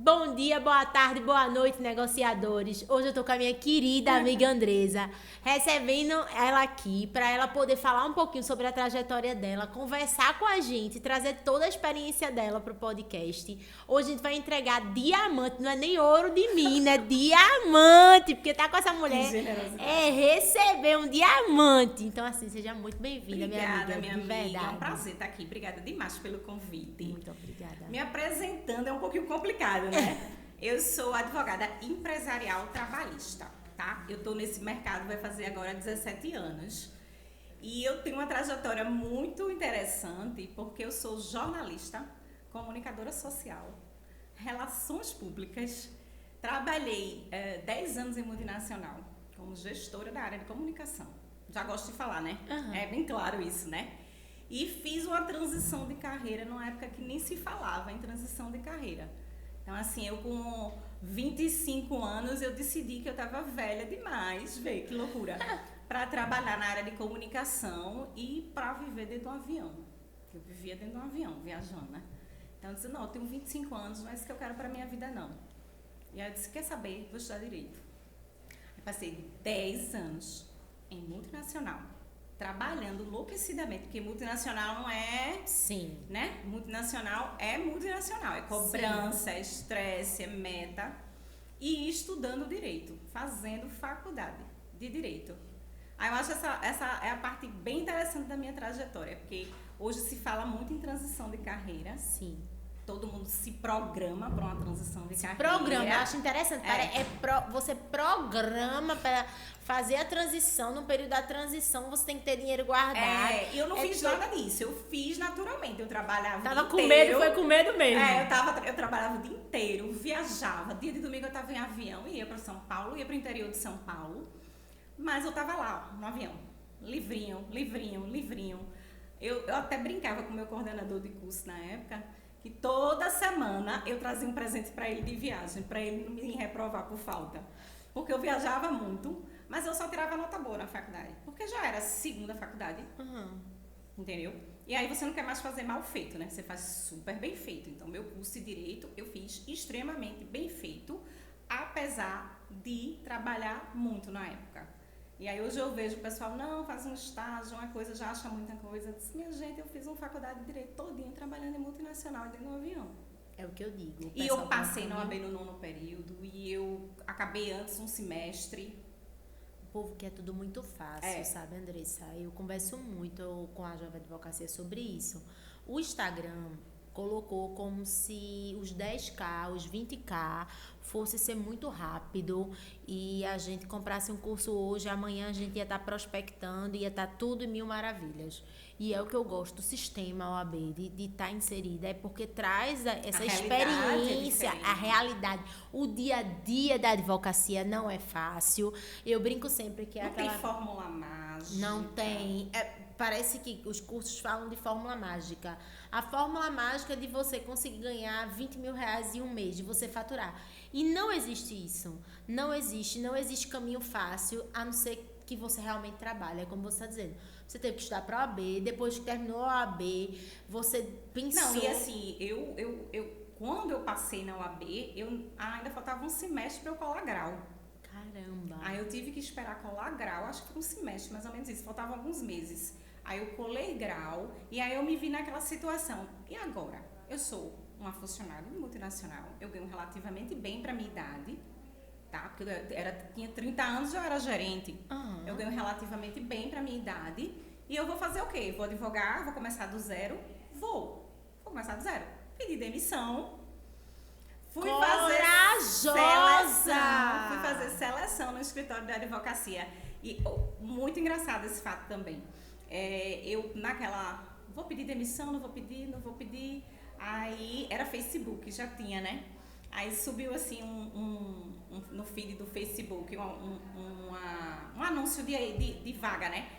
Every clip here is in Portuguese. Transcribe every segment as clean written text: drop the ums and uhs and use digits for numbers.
Bom dia, boa tarde, boa noite, negociadores. Hoje eu tô com a minha querida amiga Andresa, recebendo ela aqui para ela poder falar um pouquinho sobre a trajetória dela, conversar com a gente, trazer toda a experiência dela pro podcast. Hoje a gente vai entregar diamante, não é nem ouro de mim, né? Diamante, porque tá com essa mulher receber um diamante. Então assim, seja muito bem-vinda, minha amiga, minha de amiga. verdade. É um prazer estar aqui. Obrigada demais pelo convite. Muito obrigada. Me apresentando é um pouquinho complicado, né? Eu sou advogada empresarial trabalhista, tá? Eu tô nesse mercado, vai fazer agora 17 anos. E eu tenho uma trajetória muito interessante, porque eu sou jornalista, comunicadora social, relações públicas. Trabalhei 10 anos em multinacional, como gestora da área de comunicação. Já gosto de falar, né? Uhum. É bem claro isso, né? E fiz uma transição de carreira numa época que nem se falava em transição de carreira. Então, assim, eu com 25 anos, eu decidi que eu estava velha demais, vê que loucura, para trabalhar na área de comunicação e para viver dentro de um avião. Eu vivia dentro de um avião, viajando, né? Então, eu disse, não, eu tenho 25 anos, não é isso que eu quero para minha vida, não. E aí eu disse, quer saber? Vou estudar Direito. Eu passei 10 anos em multinacional, trabalhando enlouquecidamente, porque multinacional não é... Sim. Né? Multinacional, é cobrança, é estresse, é meta. E estudando Direito, fazendo faculdade de Direito. Aí eu acho essa é a parte bem interessante da minha trajetória, porque hoje se fala muito em transição de carreira. Sim. Todo mundo se programa para uma transição de carreira. Programa, eu acho interessante. Você programa para fazer a transição. No período da transição, você tem que ter dinheiro guardado. Eu não fiz nada disso. Eu fiz naturalmente. Eu trabalhava Tava o dia com inteiro. medo, foi com medo mesmo. Eu trabalhava o dia inteiro, viajava. Dia de domingo eu estava em avião, ia para São Paulo, ia para o interior de São Paulo. Mas eu estava lá, no avião. Livrinho. Eu até brincava com o meu coordenador de curso na época, que toda semana eu trazia um presente para ele de viagem, para ele não me reprovar por falta. Porque eu viajava muito, mas eu só tirava nota boa na faculdade. Porque já era a segunda faculdade. Uhum. Entendeu? E aí você não quer mais fazer mal feito, né? Você faz super bem feito. Então, meu curso de Direito eu fiz extremamente bem feito, apesar de trabalhar muito na época. E aí hoje eu vejo o pessoal, não, faz um estágio, uma coisa, já acha muita coisa. Eu disse, minha gente, eu fiz uma faculdade de Direito todinha trabalhando em multinacional dentro de um avião. É o que eu digo. E eu passei na OAB no 9º período e eu acabei antes um semestre. O povo quer tudo muito fácil, sabe, Andressa? Eu converso muito com a Jovem Advocacia sobre isso. O Instagram colocou como se os 10K, os 20K fosse ser muito rápido e a gente comprasse um curso hoje, amanhã a gente ia estar prospectando, ia estar tudo em mil maravilhas. E é o que eu gosto do sistema OAB, de estar inserida, é porque traz essa experiência, a realidade. O dia a dia da advocacia não é fácil. Eu brinco sempre que é não aquela... tem fórmula mágica. Não tem. Parece que os cursos falam de fórmula mágica. A fórmula mágica é de você conseguir ganhar 20 mil reais em um mês, de você faturar. E não existe isso. Não existe caminho fácil, a não ser que você realmente trabalhe. É como você está dizendo. Você teve que estudar para a OAB, depois que terminou a OAB, você pensou... Não, e assim, quando eu passei na OAB, ainda faltava um semestre para eu colar grau. Caramba! Aí eu tive que esperar colar grau, acho que foi um semestre, mais ou menos isso, faltavam alguns meses. Aí eu colei grau e aí eu me vi naquela situação. E agora? Eu sou uma funcionária de multinacional, eu ganho relativamente bem para minha idade, tá? Porque tinha 30 anos, já era gerente. Uhum. Eu ganho relativamente bem para minha idade e eu vou fazer o quê? Vou advogar, vou começar do zero? Vou começar do zero. Pedi demissão. Fui fazer seleção no escritório da advocacia. E muito engraçado esse fato também. Eu vou pedir demissão, não vou pedir. Aí era Facebook, já tinha, né? Aí subiu assim no feed do Facebook um anúncio de vaga, né?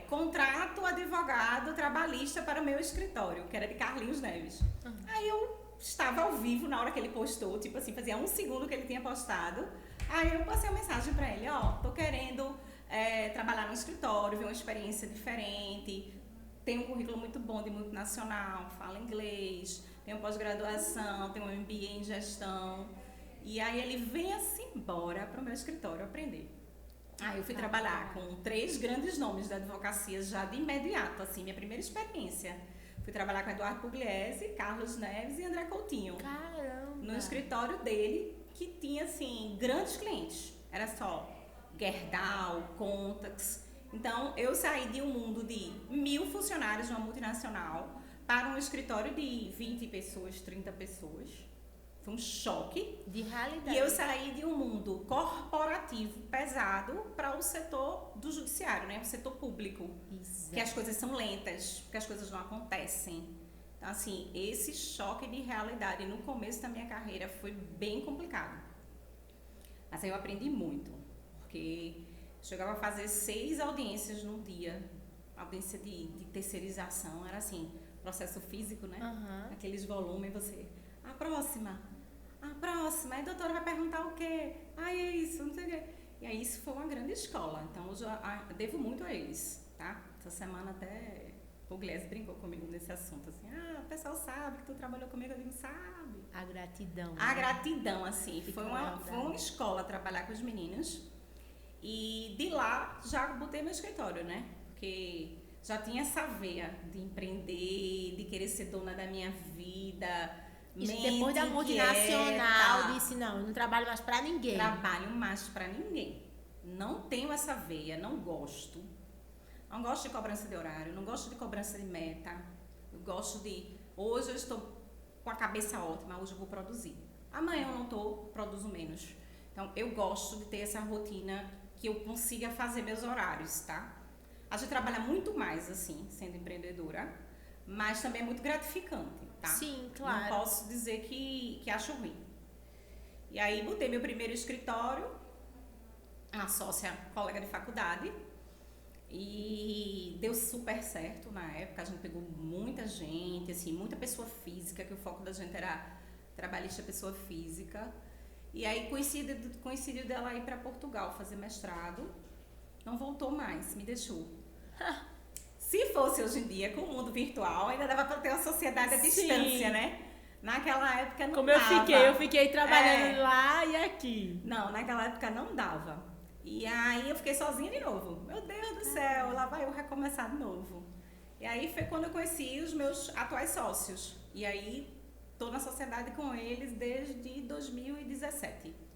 Contrato advogado trabalhista para o meu escritório, que era de Carlinhos Neves. Uhum. Aí eu estava ao vivo na hora que ele postou, tipo assim, fazia 1 segundo que ele tinha postado. Aí eu passei uma mensagem para ele, tô querendo trabalhar no escritório, ver uma experiência diferente, tem um currículo muito bom de multinacional, fala inglês, tenho pós-graduação, tenho um MBA em gestão. E aí ele venha-se embora para o meu escritório aprender. Aí eu fui trabalhar com 3 grandes nomes da advocacia já de imediato, assim, minha primeira experiência. Fui trabalhar com Eduardo Pugliese, Carlos Neves e André Coutinho. Caramba! No escritório dele, que tinha, assim, grandes clientes. Era só Gerdau, Contax. Então, eu saí de um mundo de 1000 funcionários de uma multinacional para um escritório de 20 pessoas, 30 pessoas. Foi um choque. De realidade. E eu saí de um mundo corporativo pesado para o setor do judiciário, né? O setor público. Exato. Que as coisas são lentas, que as coisas não acontecem. Então, assim, esse choque de realidade no começo da minha carreira foi bem complicado. Mas aí eu aprendi muito, porque chegava a fazer 6 audiências num dia. Audiência de terceirização, era assim, processo físico, né? Aqueles volumes, você... A próxima. Aí a doutora vai perguntar o quê? É isso, não sei o quê. E aí isso foi uma grande escola. Então, hoje eu devo muito a eles, tá? Essa semana até o Pugliese brincou comigo nesse assunto, assim, o pessoal sabe que tu trabalhou comigo, eu digo, sabe. A gratidão. A gratidão, assim, foi uma escola trabalhar com os meninos. E de lá, já botei meu escritório, né? Porque já tinha essa veia de empreender, de querer ser dona da minha vida. E depois da multinacional, disse, não, eu não trabalho mais pra ninguém. Trabalho mais pra ninguém. Não tenho essa veia, não gosto. Não gosto de cobrança de horário, não gosto de cobrança de meta. Eu gosto de... Hoje eu estou com a cabeça ótima, hoje eu vou produzir. Amanhã eu não estou, produzo menos. Então, eu gosto de ter essa rotina que eu consiga fazer meus horários, tá? A gente trabalha muito mais, assim, sendo empreendedora, mas também é muito gratificante, tá? Sim, claro. Não posso dizer que acho ruim. E aí, botei meu primeiro escritório, uma sócia, colega de faculdade, e deu super certo na época. A gente pegou muita gente, assim, muita pessoa física, que o foco da gente era trabalhista, pessoa física. E aí coincidiu dela ir para Portugal fazer mestrado. Não voltou mais, me deixou. Se fosse hoje em dia, com o mundo virtual, ainda dava para ter uma sociedade à distância, né? Naquela época não Como dava. eu fiquei trabalhando lá e aqui. Não, naquela época não dava. E aí eu fiquei sozinha de novo. Meu Deus do céu, lá vai eu recomeçar de novo. E aí foi quando eu conheci os meus atuais sócios. E aí tô na sociedade com eles desde 2017.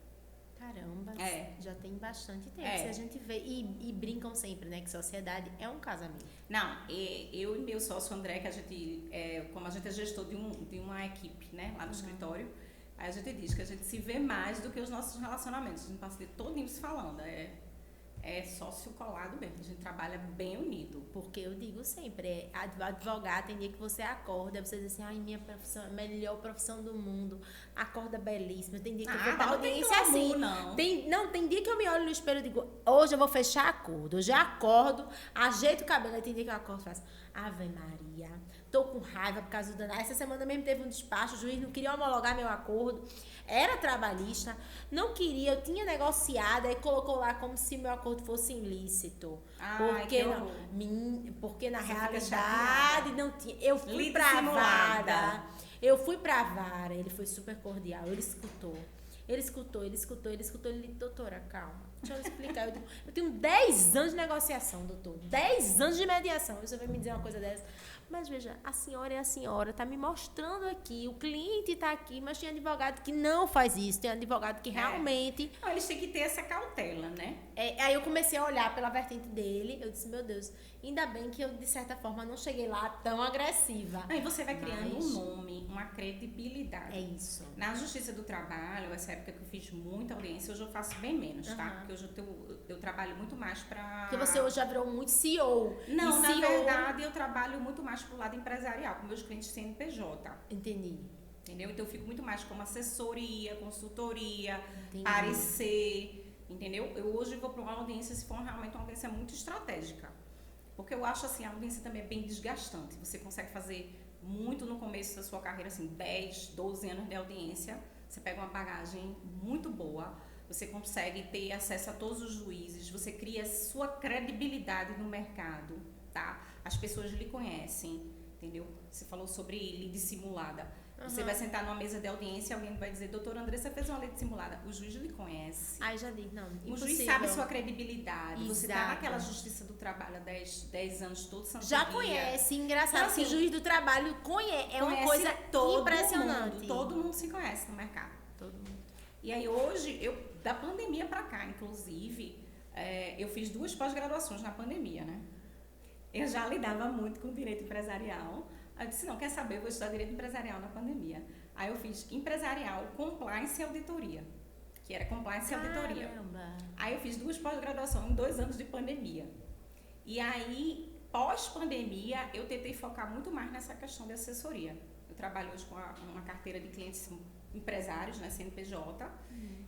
Caramba, já tem bastante tempo. É. Se a gente vê, e brincam sempre, né, que sociedade é um casamento. Não, eu e meu sócio André, que a gente, como a gente é gestor de uma equipe, né, lá no escritório, aí a gente diz que a gente se vê mais do que os nossos relacionamentos. A gente passa o dia todinho se falando. É sócio colado mesmo. A gente trabalha bem unido. Porque eu digo sempre, advogado, tem dia que você acorda, você diz assim, ai, minha profissão é a melhor profissão do mundo, acorda belíssima. Tem dia que eu vou pra audiência assim. Tem dia que eu me olho no espelho e digo, hoje eu vou fechar acordo. Hoje eu acordo, ajeito o cabelo, aí tem dia que eu acordo e faço, Ave Maria, tô com raiva por causa do danado. Essa semana mesmo teve um despacho, o juiz não queria homologar meu acordo, era trabalhista, não queria, eu tinha negociado, aí colocou lá como se meu acordo fosse ilícito. Porque na realidade não tinha. Eu fui pra vara. Ele foi super cordial, ele escutou. Ele disse, doutora, calma, deixa eu explicar. Eu tenho 10 anos de negociação, doutor. 10 anos de mediação. Você vai me dizer uma coisa dessa? Mas veja, a senhora é a senhora, tá me mostrando aqui, o cliente tá aqui, mas tem advogado que não faz isso, tem advogado que realmente... Não, eles têm que ter essa cautela, né? Aí eu comecei a olhar pela vertente dele, eu disse, meu Deus, ainda bem que eu, de certa forma, não cheguei lá tão agressiva. E você vai criando um nome, uma credibilidade. É isso. Na Justiça do Trabalho, essa época que eu fiz muita audiência, hoje eu faço bem menos, tá? Porque hoje eu trabalho muito mais pra... Porque você hoje já virou muito CEO. Não, na verdade, eu trabalho muito mais pro lado empresarial, com meus clientes CNPJ. Entendi. Entendeu? Então, eu fico muito mais como assessoria, consultoria, Entendi. parecer, entendeu? Eu hoje vou para uma audiência se for realmente uma audiência muito estratégica. Porque eu acho, assim, a audiência também é bem desgastante. Você consegue fazer muito no começo da sua carreira, assim, 10, 12 anos de audiência. Você pega uma bagagem muito boa, você consegue ter acesso a todos os juízes, você cria sua credibilidade no mercado, tá? As pessoas lhe conhecem, entendeu? Você falou sobre lead simulada. Você vai sentar numa mesa de audiência e alguém vai dizer, doutora Andressa fez uma lei dissimulada. O juiz lhe conhece. Ai, já disse, não, impossível. O juiz sabe sua credibilidade. Exato. Você tá naquela justiça do trabalho há 10 anos, todo santo Já dia. conhece, engraçado, Então, assim, que o juiz do trabalho é uma conhece coisa todo impressionante. mundo, todo mundo se conhece no mercado. Todo mundo. E aí hoje, da pandemia pra cá, inclusive, eu fiz 2 pós-graduações na pandemia, né? Eu já lidava muito com direito empresarial. Aí eu disse, não, quer saber, eu vou estudar direito empresarial na pandemia. Aí eu fiz empresarial, compliance e auditoria, que era compliance e auditoria. Caramba. Aí eu fiz 2 pós-graduações em 2 anos de pandemia. E aí, pós-pandemia, eu tentei focar muito mais nessa questão de assessoria. Eu trabalho hoje com uma carteira de clientes empresários, né, CNPJ.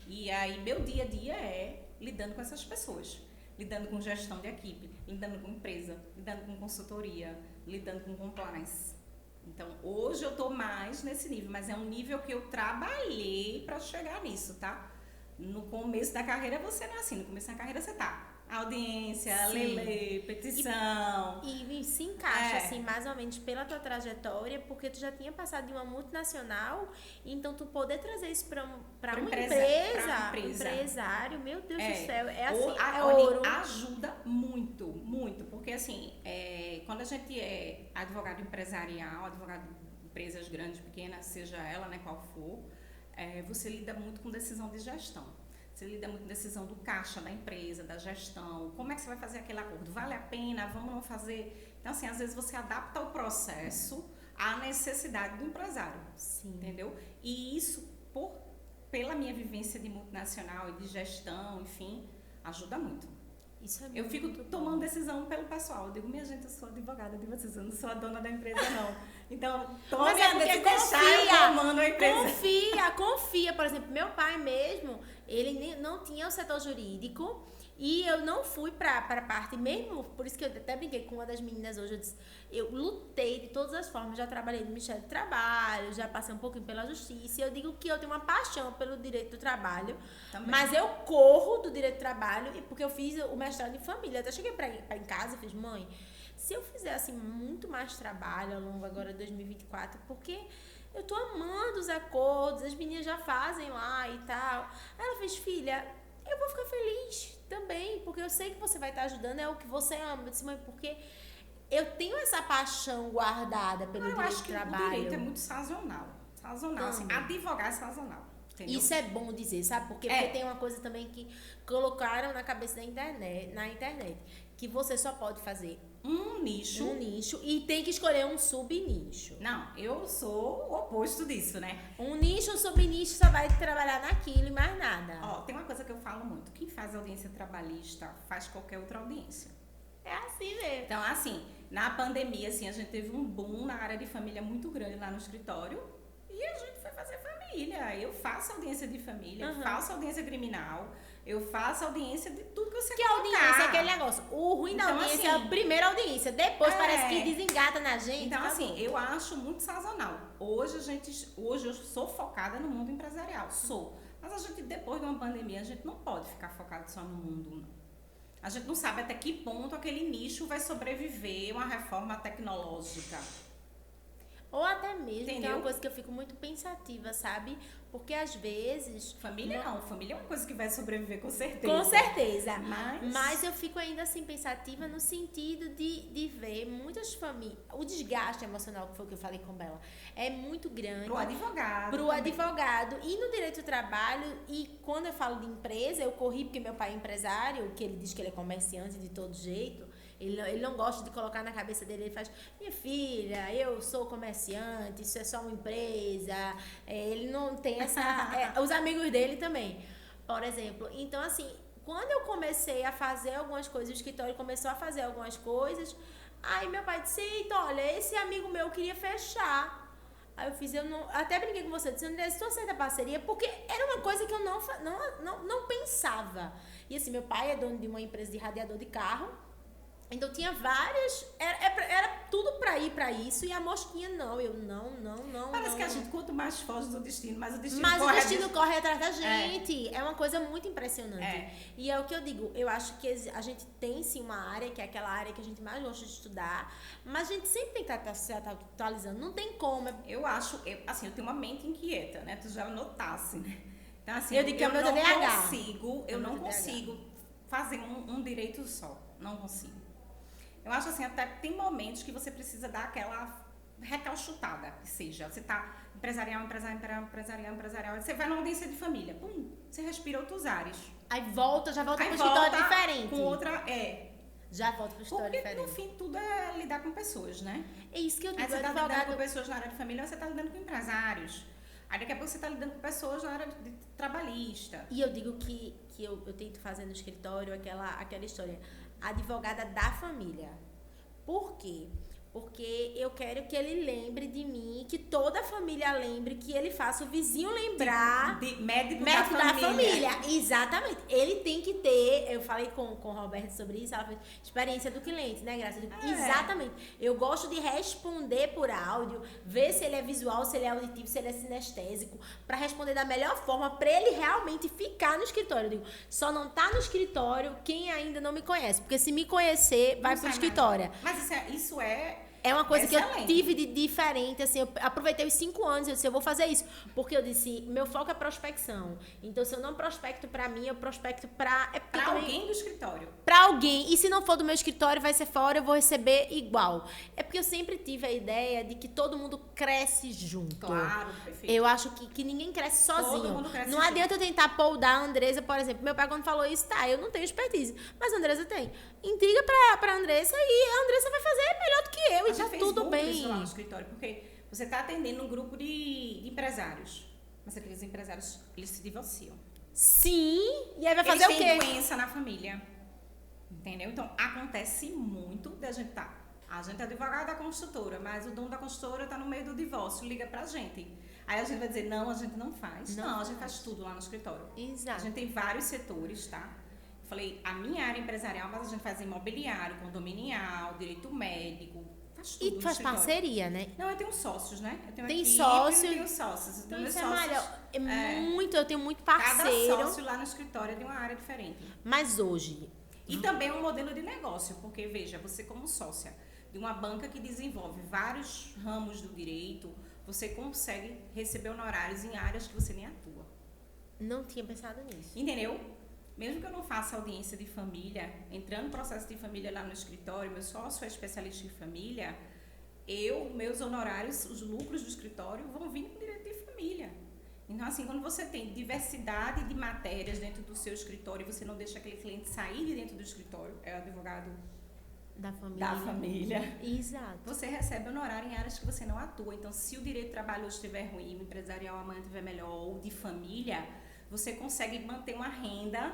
E aí, meu dia a dia é lidando com essas pessoas. Lidando com gestão de equipe, lidando com empresa, lidando com consultoria, lidando com compliance. Então, hoje eu estou mais nesse nível, mas é um nível que eu trabalhei para chegar nisso, tá? No começo da carreira você não é assim, no começo da carreira você tá. Audiência, lelê, petição. E se encaixa, assim, mais ou menos pela tua trajetória, porque tu já tinha passado de uma multinacional, então tu poder trazer isso para uma empresa, um empresário, meu Deus do céu, é assim, é ouro. Ajuda muito, muito, porque assim, quando a gente é advogado empresarial, advogado de empresas grandes, pequenas, seja ela, né, qual for, você lida muito com decisão de gestão. Você lida muito com decisão do caixa da empresa, da gestão, como é que você vai fazer aquele acordo? Vale a pena? Vamos não fazer? Então, assim, às vezes você adapta o processo à necessidade do empresário. Sim. Entendeu? E isso, pela minha vivência de multinacional e de gestão, enfim, ajuda muito. Isso é eu fico muito tomando bom. decisão pelo pessoal. Eu digo, minha gente, eu sou advogada de vocês, eu não sou a dona da empresa, não. Então, mas é porque confia. Confia. Por exemplo, meu pai mesmo, ele não tinha o setor jurídico e eu não fui para a parte mesmo, por isso que eu até brinquei com uma das meninas hoje, eu lutei de todas as formas, já trabalhei no Ministério do Trabalho, já passei um pouquinho pela Justiça, e eu digo que eu tenho uma paixão pelo direito do trabalho, também. Mas eu corro do direito do trabalho, porque eu fiz o mestrado em família, até cheguei para em casa e fiz, mãe, se eu fizer assim muito mais trabalho ao longo agora de 2024, porque eu tô amando os acordos, as meninas já fazem lá e tal. Aí ela fez, filha, eu vou ficar feliz também, porque eu sei que você vai estar ajudando, é o que você ama. Eu disse, mãe, porque eu tenho essa paixão guardada pelo direito do trabalho. O direito é muito sazonal. Sazonal, assim, advogar é sazonal. Entendeu? Isso é bom dizer, sabe? Porque tem uma coisa também que colocaram na cabeça na internet, que você só pode fazer um nicho e tem que escolher um subnicho. Não, eu sou o oposto disso, né? Um nicho, um subnicho só vai trabalhar naquilo e mais nada. Ó, tem uma coisa que eu falo muito, quem faz audiência trabalhista faz qualquer outra audiência. É assim mesmo. Então, assim, na pandemia, assim, a gente teve um boom na área de família muito grande lá no escritório e a gente foi fazer família. Eu faço audiência de família, eu faço audiência criminal, eu faço audiência de tudo que você quer. Que audiência é aquele negócio. O ruim da audiência assim, é a primeira audiência. Depois parece que desengata na gente. Então, assim, eu acho muito sazonal. Hoje eu sou focada no mundo empresarial. Sou. Mas a gente, depois de uma pandemia, a gente não pode ficar focado só no mundo, não. A gente não sabe até que ponto aquele nicho vai sobreviver uma reforma tecnológica. Ou até mesmo, entendeu? Que é uma coisa que eu fico muito pensativa, sabe? Porque às vezes... Família não, família é uma coisa que vai sobreviver com certeza. Com certeza. Mas eu fico ainda assim pensativa no sentido de ver muitas famílias... O desgaste emocional, que foi o que eu falei com Bela, é muito grande. Pro advogado. Pro advogado. E no direito do trabalho, e quando eu falo de empresa, eu corri porque meu pai é empresário, que ele diz que ele é comerciante de todo jeito. Ele não gosta de colocar na cabeça dele, ele faz, minha filha, eu sou comerciante, isso é só uma empresa, ele não tem essa... os amigos dele também, por exemplo. Então, assim, quando eu comecei a fazer algumas coisas, o escritório começou a fazer algumas coisas, aí meu pai disse, eita, olha, esse amigo meu queria fechar. Aí eu fiz, até brinquei com você, disse, André, se tu aceita parceria, porque era uma coisa que eu não pensava. E assim, meu pai é dono de uma empresa de radiador de carro. Então tinha várias, era tudo pra ir pra isso, e a mosquinha não, Parece que a gente, quanto mais foge do destino, mais o destino mas corre. o destino corre atrás da gente. É uma coisa muito impressionante. E é o que eu digo, eu acho que a gente tem sim uma área, que é aquela área que a gente mais gosta de estudar, mas a gente sempre tem que estar se atualizando, não tem como. Eu acho, assim, eu tenho uma mente inquieta, né? Tu já notasse, né? Então, assim, eu digo que é o meu TDAH. Eu não consigo fazer um direito só. Não consigo. Eu acho assim, até que tem momentos que você precisa dar aquela recalchutada, que seja, você tá empresarial, você vai numa audiência de família, pum, você respira outros ares. Aí já volta pro escritório diferente. Com outra, Já volta pro escritório diferente. Porque, no fim, tudo é lidar com pessoas, né? É isso que eu digo. Aí você tá lidando com pessoas na área de família, você tá lidando com empresários. Aí daqui a pouco você tá lidando com pessoas na área de trabalhista. E eu digo que eu tento fazer no escritório aquela história, advogada da família. Por quê? Porque eu quero que ele lembre de mim, que toda a família lembre, que ele faça o vizinho lembrar. Médico da família. Exatamente. Ele tem que ter, eu falei com o Roberto sobre isso, ela fez experiência do cliente, né, Graça? Exatamente. Eu gosto de responder por áudio, ver se ele é visual, se ele é auditivo, se ele é sinestésico, para responder da melhor forma, para ele realmente ficar no escritório. Eu digo, só não tá no escritório quem ainda não me conhece, porque se me conhecer, vai pro escritório. Mas isso é uma coisa excelente. Que eu tive de diferente, assim, eu aproveitei os 5 anos, eu disse, eu vou fazer isso, porque eu disse, meu foco é prospecção, então se eu não prospecto pra mim, eu prospecto pra alguém do escritório. Pra alguém, e se não for do meu escritório, vai ser fora, eu vou receber igual. É porque eu sempre tive a ideia de que todo mundo cresce junto. Claro, perfeito. Eu acho que ninguém cresce sozinho. Todo mundo cresce não junto. adianta eu tentar poldar a Andressa, por exemplo. Meu pai quando falou isso, tá, eu não tenho expertise, mas a Andressa tem. Intriga pra Andressa e a Andressa vai fazer melhor do que eu, e tá tudo bem. Isso lá no escritório, porque você tá atendendo um grupo de empresários, mas aqueles empresários, eles se divorciam. Sim, e aí vai fazer o quê? Eles têm doença na família, entendeu? Então, acontece muito da gente a gente é advogado da construtora, mas o dono da construtora tá no meio do divórcio, liga pra gente. Aí a gente vai dizer, não, a gente não faz. Não, a gente faz tudo lá no escritório. Exato. A gente tem vários setores, tá? Eu falei, a minha área empresarial, mas a gente faz imobiliário, condominial, direito médico, faz tudo. E faz parceria, né? Não, eu tenho sócios, né? Eu tenho tem equipe, sócio. Eu tenho sócios. Eu tenho meus isso sócios. eu tenho muito parceiro. Cada sócio lá no escritório é de uma área diferente. Mas hoje... E também é um modelo de negócio, porque, veja, você como sócia de uma banca que desenvolve vários ramos do direito, você consegue receber honorários em áreas que você nem atua. Não tinha pensado nisso. Entendeu? Mesmo que eu não faça audiência de família, entrando no processo de família lá no escritório, meu sócio é especialista em família, meus honorários, os lucros do escritório vão vir com direito de família. Então, assim, quando você tem diversidade de matérias dentro do seu escritório e você não deixa aquele cliente sair de dentro do escritório, é o advogado da família. Exato. Você recebe honorário em áreas que você não atua. Então, se o direito de trabalho hoje estiver ruim, o empresarial amanhã estiver melhor, ou de família, você consegue manter uma renda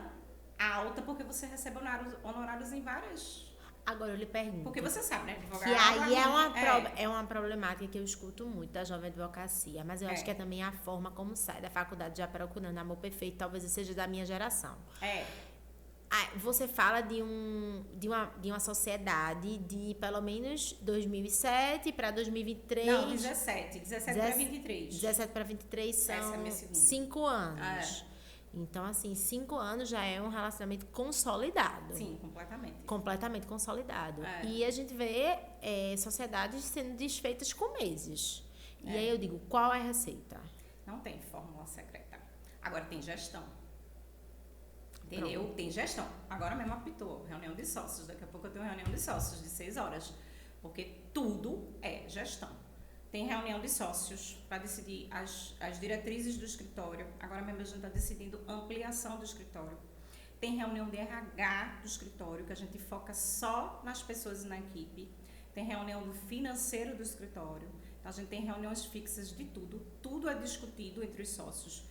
alta porque você recebe honorários em várias... Agora eu lhe pergunto. Porque você sabe, né? Advogado, que aí é uma problemática que eu escuto muito da jovem advocacia, mas eu acho que é também a forma como sai da faculdade já procurando amor perfeito, talvez eu seja da minha geração. Você fala de uma sociedade de pelo menos 2007 para 2023. Não, 17 para 23. 17 para 23 são 5 anos. Então, assim, 5 anos já é um relacionamento consolidado. Sim, completamente. Completamente consolidado. E a gente vê sociedades sendo desfeitas com meses. E aí eu digo, qual é a receita? Não tem fórmula secreta. Agora tem gestão. Entendeu? Pronto. Tem gestão. Agora mesmo apitou. Reunião de sócios. Daqui a pouco eu tenho reunião de sócios de 6 horas. Porque tudo é gestão. Tem reunião de sócios para decidir as diretrizes do escritório. Agora mesmo a gente está decidindo ampliação do escritório. Tem reunião de RH do escritório, que a gente foca só nas pessoas na equipe. Tem reunião do financeiro do escritório. Então a gente tem reuniões fixas de tudo. Tudo é discutido entre os sócios.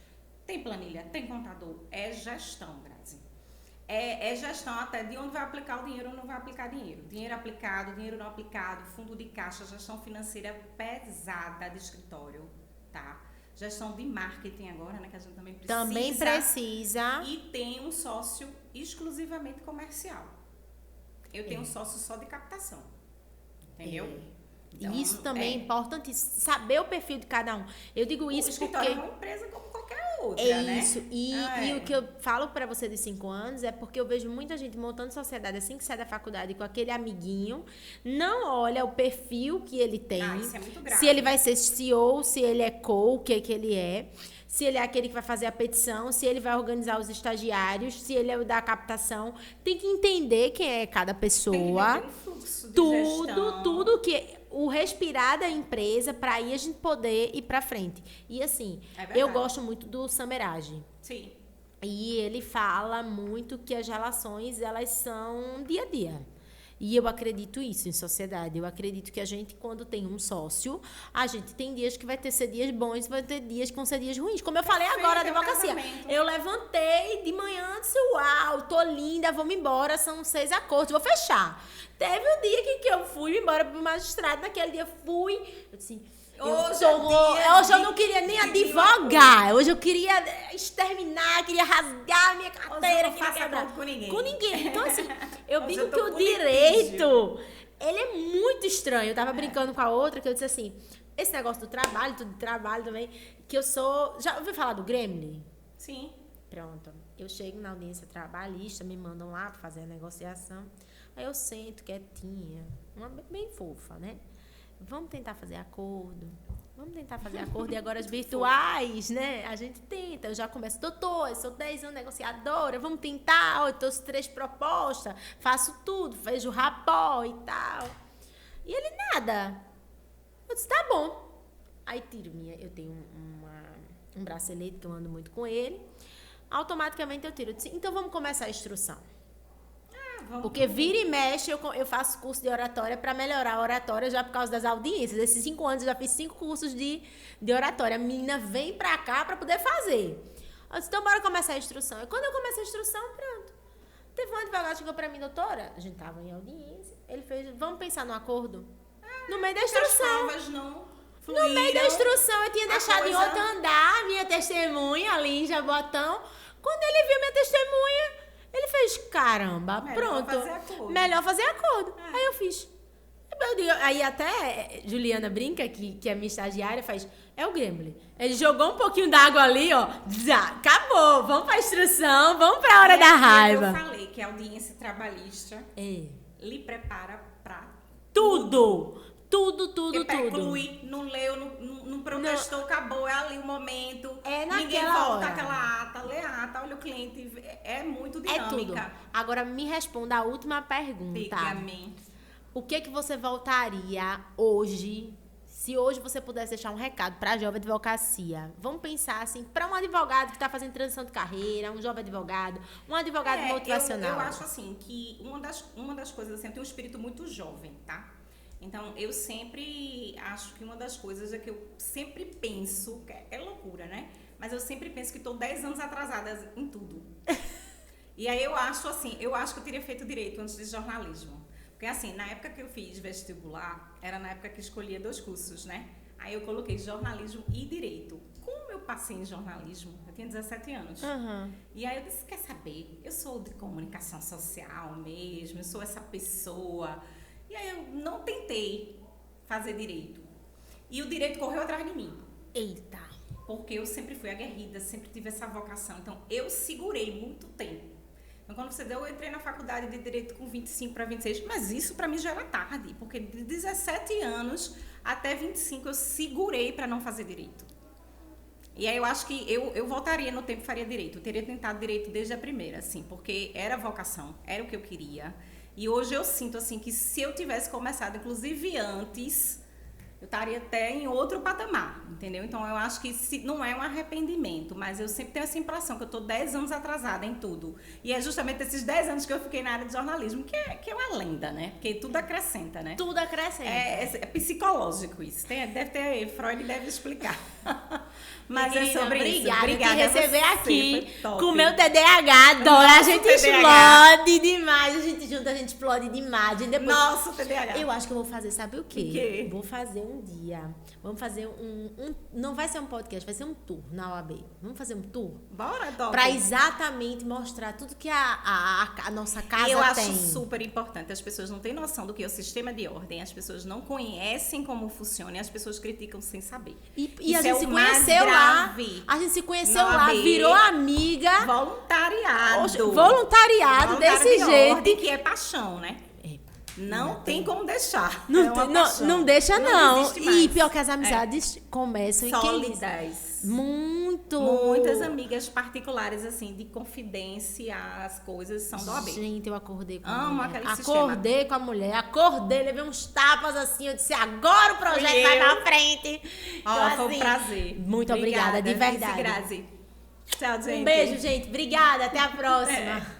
Tem planilha, tem contador. É gestão, Grazi. É gestão até de onde vai aplicar o dinheiro ou não vai aplicar dinheiro. Dinheiro aplicado, dinheiro não aplicado, fundo de caixa, gestão financeira pesada de escritório, tá? Gestão de marketing agora, né, que a gente também precisa. Também precisa. E tem um sócio exclusivamente comercial. Eu tenho um sócio só de captação. Entendeu? Então, isso também é importante, saber o perfil de cada um. Eu digo isso porque... O escritório é uma empresa como qualquer outra, né? Isso. E o que eu falo pra você de 5 anos é porque eu vejo muita gente montando sociedade assim que sai da faculdade com aquele amiguinho, não olha o perfil que ele tem. Isso é muito grave. Se ele vai ser CEO, se ele é co, o que ele é. Se ele é aquele que vai fazer a petição, se ele vai organizar os estagiários, se ele é o da captação. Tem que entender quem é cada pessoa. Tem que entender o fluxo de gestão. Tudo que... O respirar da empresa para aí a gente poder ir para frente. E assim, eu gosto muito do Samerage. Sim. E ele fala muito que as relações, elas são dia a dia. E eu acredito isso em sociedade. Eu acredito que a gente, quando tem um sócio, a gente tem dias que vai ter ser dias bons, vai ter dias que vão ser dias ruins. Como eu falei agora da advocacia. Eu levantei de manhã, disse, uau, tô linda, vamos embora, são 6 acordos, vou fechar. Teve um dia que eu fui embora pro magistrado, naquele dia fui, eu disse... Hoje eu não queria nem advogar. Hoje eu queria exterminar, queria rasgar minha carteira. Hoje eu não faço acordo com ninguém. Com ninguém. Então, assim, eu digo que o direito, ele é muito estranho. Eu tava brincando com a outra, que eu disse assim, esse negócio do trabalho, tudo de trabalho também, que eu sou... Já ouviu falar do Gremlin? Sim. Pronto. Eu chego na audiência trabalhista, me mandam lá pra fazer a negociação. Aí eu sento quietinha, uma bem fofa, né? Vamos tentar fazer acordo. E agora as virtuais, né? A gente tenta. Eu já começo, doutor, eu sou 10 anos negociadora, vamos tentar. Eu trouxe 3 propostas, faço tudo, vejo rapó e tal. E ele, nada. Eu disse, tá bom. Aí eu tenho um bracelete que eu ando muito com ele. Automaticamente eu tiro. Eu disse, então vamos começar a instrução. Porque vira e mexe, eu faço curso de oratória para melhorar a oratória já por causa das audiências. Esses 5 anos eu já fiz 5 cursos de oratória. A menina vem pra cá para poder fazer. Eu disse, então bora começar a instrução. E quando eu comecei a instrução, pronto. Teve um advogado que chegou pra mim, doutora, a gente tava em audiência, ele fez, vamos pensar no acordo? No meio da instrução. No meio da instrução, eu tinha deixado em outro andar minha testemunha ali em Jabotão. Quando ele viu minha testemunha, ele fez, caramba, pronto. Melhor fazer acordo. Aí eu fiz. Aí até Juliana brinca, que é minha estagiária, faz, é o Gremlin. Ele jogou um pouquinho d'água ali, ó, acabou, vamos pra instrução, vamos pra hora da raiva. Eu falei que a audiência trabalhista lhe prepara pra tudo. Preclui, não leu, não protestou, acabou, é ali o momento. Ninguém volta hora. Aquela ata, lê a ata, olha o cliente, é muito dinâmica. É tudo. Agora me responda a última pergunta. Diga-me. O que você voltaria hoje, se hoje você pudesse deixar um recado para a Jovem Advocacia? Vamos pensar assim, para um advogado que está fazendo transição de carreira, um jovem advogado, um advogado motivacional. Eu acho assim, que uma das coisas, assim, eu tenho um espírito muito jovem, tá? Então, eu sempre acho que uma das coisas é que eu sempre penso, é loucura, né? Mas eu sempre penso que estou 10 anos atrasada em tudo. E aí eu acho que eu teria feito direito antes de jornalismo. Porque assim, na época que eu fiz vestibular, era na época que escolhia 2 cursos, né? Aí eu coloquei jornalismo e direito. Como eu passei em jornalismo, eu tinha 17 anos. Uhum. E aí eu disse, quer saber? Eu sou de comunicação social mesmo, eu sou essa pessoa... E aí eu não tentei fazer direito. E o direito correu atrás de mim. Eita! Porque eu sempre fui aguerrida, sempre tive essa vocação. Então, eu segurei muito tempo. Então, quando você deu, eu entrei na faculdade de Direito com 25 para 26. Mas isso, para mim, já era tarde. Porque de 17 anos até 25, eu segurei para não fazer Direito. E aí, eu acho que eu voltaria no tempo e faria Direito. Eu teria tentado Direito desde a primeira, assim. Porque era vocação, era o que eu queria. E hoje eu sinto assim que se eu tivesse começado, inclusive antes, eu estaria até em outro patamar, entendeu? Então eu acho que não é um arrependimento, mas eu sempre tenho essa impressão que eu estou 10 anos atrasada em tudo. E é justamente esses 10 anos que eu fiquei na área de jornalismo, que é uma lenda, né? Porque tudo acrescenta, né? Tudo acrescenta. É psicológico isso. Freud deve explicar. Mas Menina, é sobre isso. Obrigada por Obrigada te receber a você, aqui foi top. com o meu TDAH. Adoro. A gente TDAH. explode demais. A gente junta, a gente explode demais. A gente depois... Nossa, TDAH. Eu acho que eu vou fazer, sabe o quê? O quê? Vou fazer um dia. Vamos fazer não vai ser um podcast, vai ser um tour na OAB. Vamos fazer um tour? Bora, Doc. Pra exatamente mostrar tudo que a nossa casa Eu tem. acho super importante. As pessoas não têm noção do que é o sistema de ordem. As pessoas não conhecem como funciona e as pessoas criticam sem saber. E a Isso gente é se o mais conheceu lá. grave. A gente se conheceu Na lá, OAB. virou amiga. Voluntariado. Oxe, voluntariado desse de jeito. ordem, que é paixão, né? Não tem como deixar. Não, É uma paixão. não deixa, não. existe E mais. pior que as amizades começam e quem Sólidas. muito. Muitas amigas particulares, assim, de confidência, as coisas são do OAB. Gente, eu acordei com a Amo mulher. aquele Acordei com a mulher. Acordei, levei uns tapas assim. Eu disse, agora o projeto vai pra frente. Ó, Então, foi um assim, prazer. Muito obrigada, de verdade. Grazi. Tchau, gente. Um beijo, gente. Obrigada. Até a próxima.